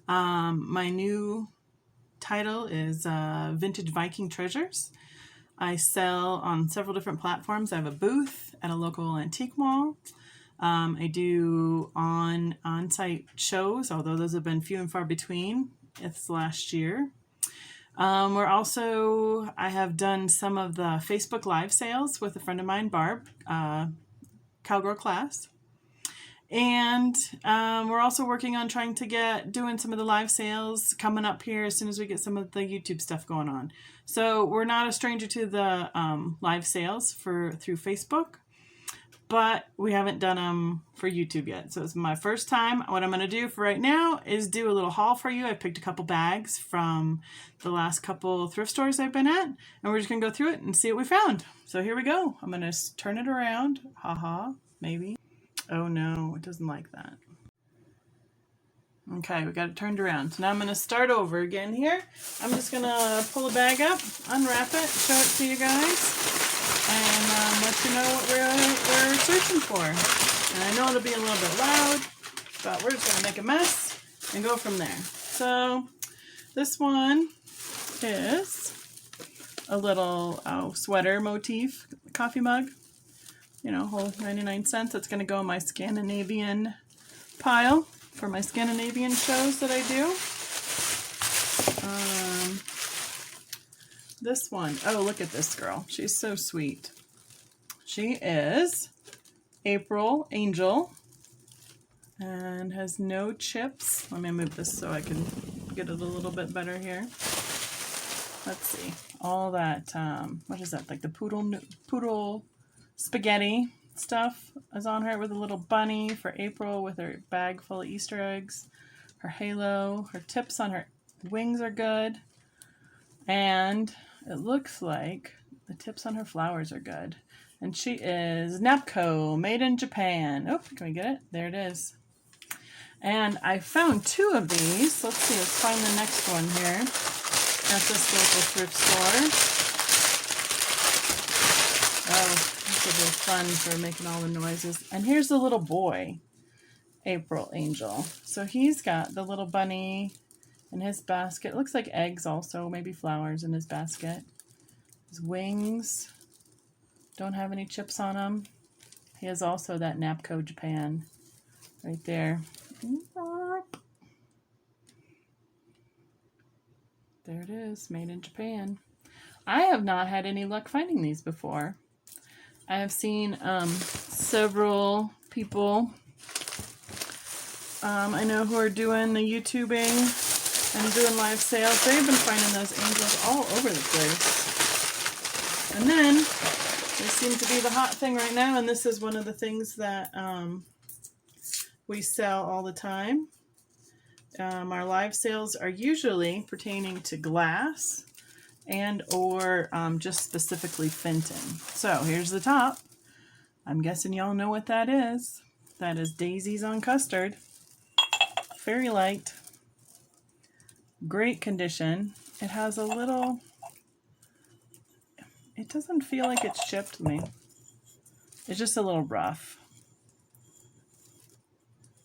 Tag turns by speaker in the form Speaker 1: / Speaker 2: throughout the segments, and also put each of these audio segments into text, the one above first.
Speaker 1: My new title is Vintage Viking Treasures. I sell on several different platforms. I have a booth at a local antique mall. I do on-site shows, although those have been few and far between. It's last year. I have done some of the Facebook Live sales with a friend of mine, Barb, Cowgirl Class. And we're also working on trying to doing some of the live sales coming up here as soon as we get some of the YouTube stuff going on. So we're not a stranger to the live sales through Facebook, but we haven't done them for YouTube yet. So it's my first time. What I'm going to do for right now is do a little haul for you. I picked a couple bags from the last couple thrift stores I've been at, and we're just going to go through it and see what we found. So here we go. I'm going to turn it around. Haha, maybe. Oh no, it doesn't like that. Okay, we got it turned around. So now I'm going to start over again here. I'm just going to pull a bag up, unwrap it, show it to you guys, and let you know what we're searching for. And I know it'll be a little bit loud, but we're just going to make a mess and go from there. So this one is a little sweater motif coffee mug. You know, whole 99 cents. That's going to go in my Scandinavian pile for my Scandinavian shows that I do. This one, oh, look at this girl. She's so sweet. She is April Angel and has no chips. Let me move this so I can get it a little bit better here. Let's see. All that, what is that? Like the poodle spaghetti stuff is on her, with a little bunny for April with her bag full of Easter eggs, her halo, her tips on her wings are good, and it looks like the tips on her flowers are good. And she is Napco, made in Japan. Oh, can we get it? There it is. And I found two of these. Let's see, let's find the next one here at this local thrift store. Oh, this will be fun for making all the noises. And here's the little boy, April Angel. So he's got the little bunny in his basket. It looks like eggs also, maybe flowers in his basket. His wings don't have any chips on them. He has also that Napco Japan right there. There it is, made in Japan. I have not had any luck finding these before. I have seen several people I know who are doing the YouTubing and doing live sales. They've been finding those angels all over the place. And then they seem to be the hot thing right now, and this is one of the things that we sell all the time. Our live sales are usually pertaining to glass and or just specifically Fenton. So here's the top. I'm guessing y'all know what that is. That is Daisies on Custard. Very light. Great condition. It has a little... It doesn't feel like it's chipped to me. It's just a little rough.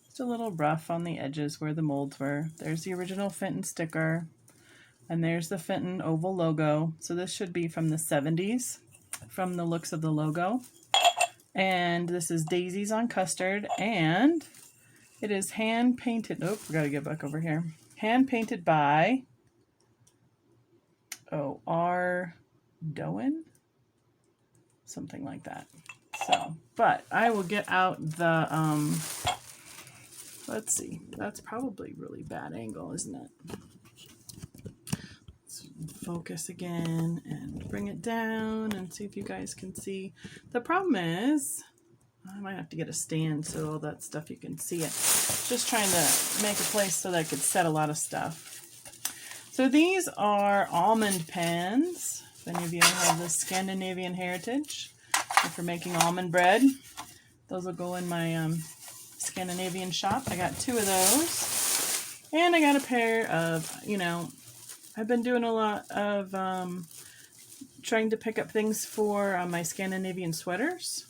Speaker 1: Just a little rough on the edges where the molds were. There's the original Fenton sticker. And there's the Fenton oval logo. So this should be from the 70s, from the looks of the logo. And this is Daisies on Custard. And it is hand painted. Oh, we gotta get back over here. Hand painted by R. Doan? Something like that. So, but I will get out the, let's see. That's probably really bad angle, isn't it? Focus again and bring it down and see if you guys can see. The problem is I might have to get a stand so all that stuff you can see it. Just trying to make a place so that I could set a lot of stuff. So these are almond pans. If any of you have the Scandinavian heritage, if you're making almond bread, those will go in my Scandinavian shop. I got two of those, and I got a pair of, I've been doing a lot of trying to pick up things for my Scandinavian sweaters.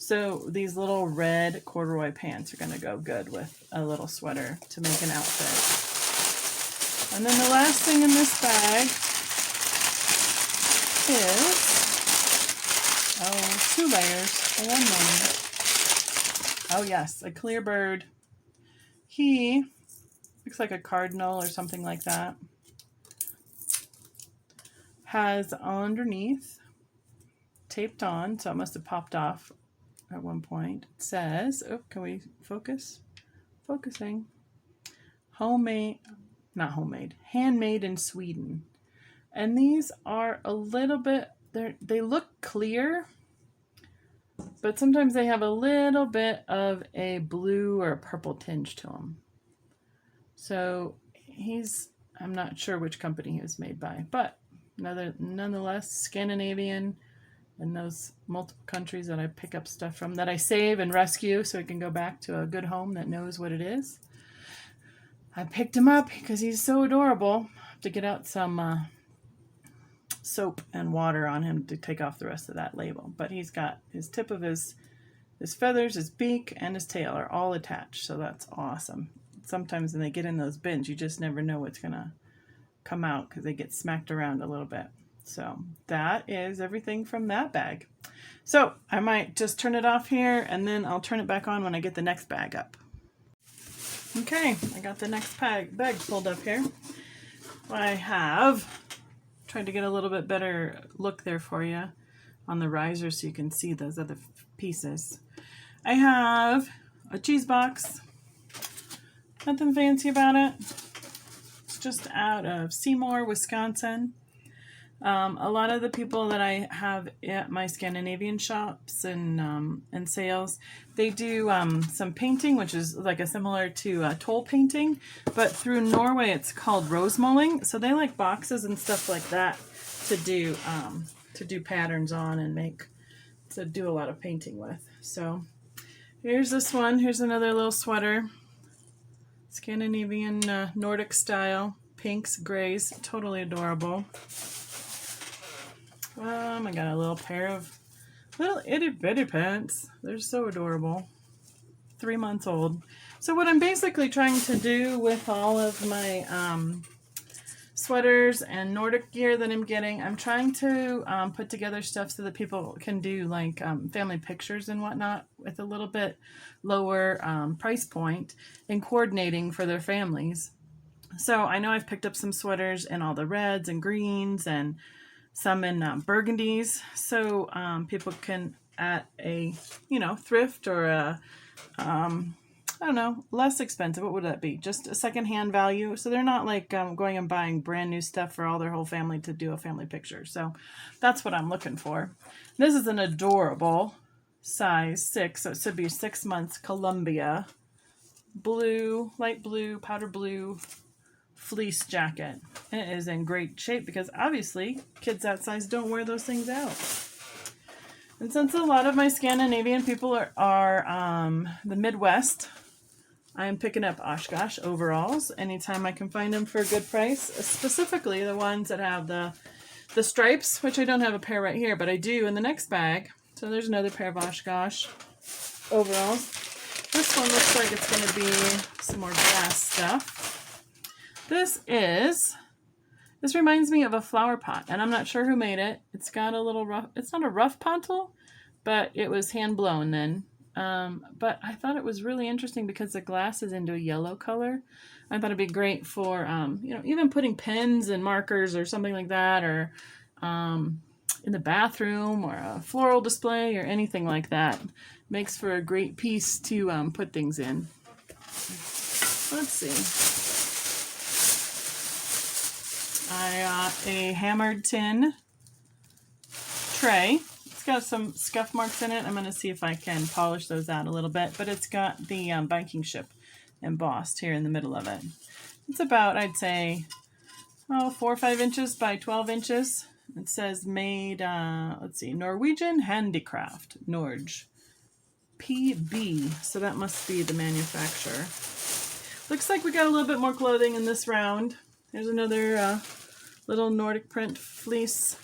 Speaker 1: So these little red corduroy pants are going to go good with a little sweater to make an outfit. And then the last thing in this bag is, 2 layers for one moment. Oh yes, a clear bird. He looks like a cardinal or something like that. Has underneath, taped on, so it must have popped off at one point. It says, oh, can we focus? Focusing. Homemade, not homemade, handmade in Sweden. And these are a little bit, they look clear, but sometimes they have a little bit of a blue or a purple tinge to them. So I'm not sure which company he was made by, but nonetheless, Scandinavian, and those multiple countries that I pick up stuff from, that I save and rescue so it can go back to a good home that knows what it is. I picked him up because he's so adorable. I have to get out some soap and water on him to take off the rest of that label. But he's got his tip of his feathers, his beak, and his tail are all attached, so that's awesome. Sometimes when they get in those bins, you just never know what's going to come out because they get smacked around a little bit. So that is everything from that bag. So I might just turn it off here and then I'll turn it back on when I get the next bag up. Okay, I got the next bag pulled up here. I have tried to get a little bit better look there for you on the riser so you can see those other pieces. I have a cheese box. Nothing fancy about it. It's just out of Seymour, Wisconsin. A lot of the people that I have at my Scandinavian shops and sales, they do some painting, which is like a similar to toll painting, but through Norway it's called rosemulling. So they like boxes and stuff like that to do patterns on and to do a lot of painting with. So here's this one. Here's another little sweater, Scandinavian Nordic style, pinks, grays, totally adorable. I got a little pair of little itty bitty pants. They're so adorable. 3 months old. So what I'm basically trying to do with all of my sweaters and Nordic gear that I'm getting, I'm trying to put together stuff so that people can do like family pictures and whatnot with a little bit lower price point and coordinating for their families. So I know I've picked up some sweaters in all the reds and greens and some in burgundies, so people can, at a thrift or a I don't know, less expensive. What would that be? Just a secondhand value. So they're not like going and buying brand new stuff for all their whole family to do a family picture. So that's what I'm looking for. This is an adorable size 6, so it should be 6 months Columbia blue, light blue, powder blue fleece jacket. And it is in great shape because obviously kids that size don't wear those things out. And since a lot of my Scandinavian people are the Midwest, I'm picking up Oshkosh overalls anytime I can find them for a good price, specifically the ones that have the stripes, which I don't have a pair right here, but I do in the next bag. So there's another pair of Oshkosh overalls. This one looks like it's going to be some more grass stuff. This reminds me of a flower pot, and I'm not sure who made it. It's got a little rough, it's not a rough pontil, but it was hand blown then. But I thought it was really interesting because the glass is into a yellow color. I thought it'd be great for, even putting pens and markers or something like that, or in the bathroom or a floral display or anything like that. Makes for a great piece to put things in. Let's see. I got a hammered tin tray. It's got some scuff marks in it. I'm going to see if I can polish those out a little bit, but it's got the Viking ship embossed here in the middle of it. It's about, I'd say, 4 or 5 inches by 12 inches. It says made, Norwegian Handicraft, Norge. PB, so that must be the manufacturer. Looks like we got a little bit more clothing in this round. There's another little Nordic print fleece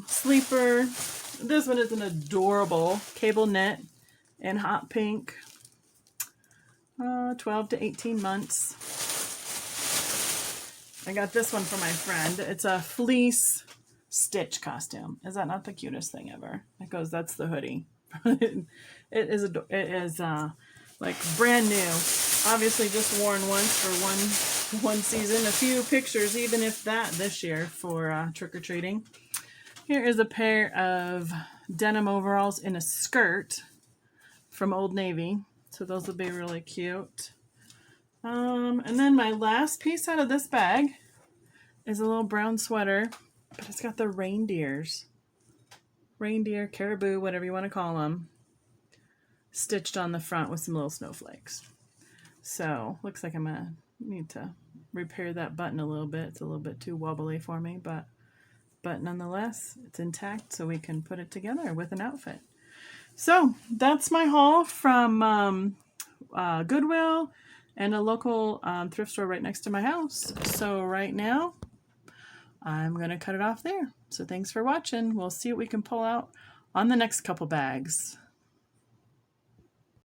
Speaker 1: sleeper. This one is an adorable cable knit in hot pink. 12 to 18 months. I got this one for my friend. It's a fleece stitch costume. Is that not the cutest thing ever? It goes, that's the hoodie. It is like brand new. Obviously just worn once for one season. A few pictures, even if that, this year for trick-or-treating. Here is a pair of denim overalls in a skirt from Old Navy. So those will be really cute. And then my last piece out of this bag is a little brown sweater, but it's got the reindeers. Reindeer, caribou, whatever you want to call them, stitched on the front with some little snowflakes. So looks like I'm going to need to repair that button a little bit. It's a little bit too wobbly for me, but nonetheless, it's intact, so we can put it together with an outfit. So that's my haul from Goodwill and a local thrift store right next to my house. So right now, I'm going to cut it off there. So thanks for watching. We'll see what we can pull out on the next couple bags.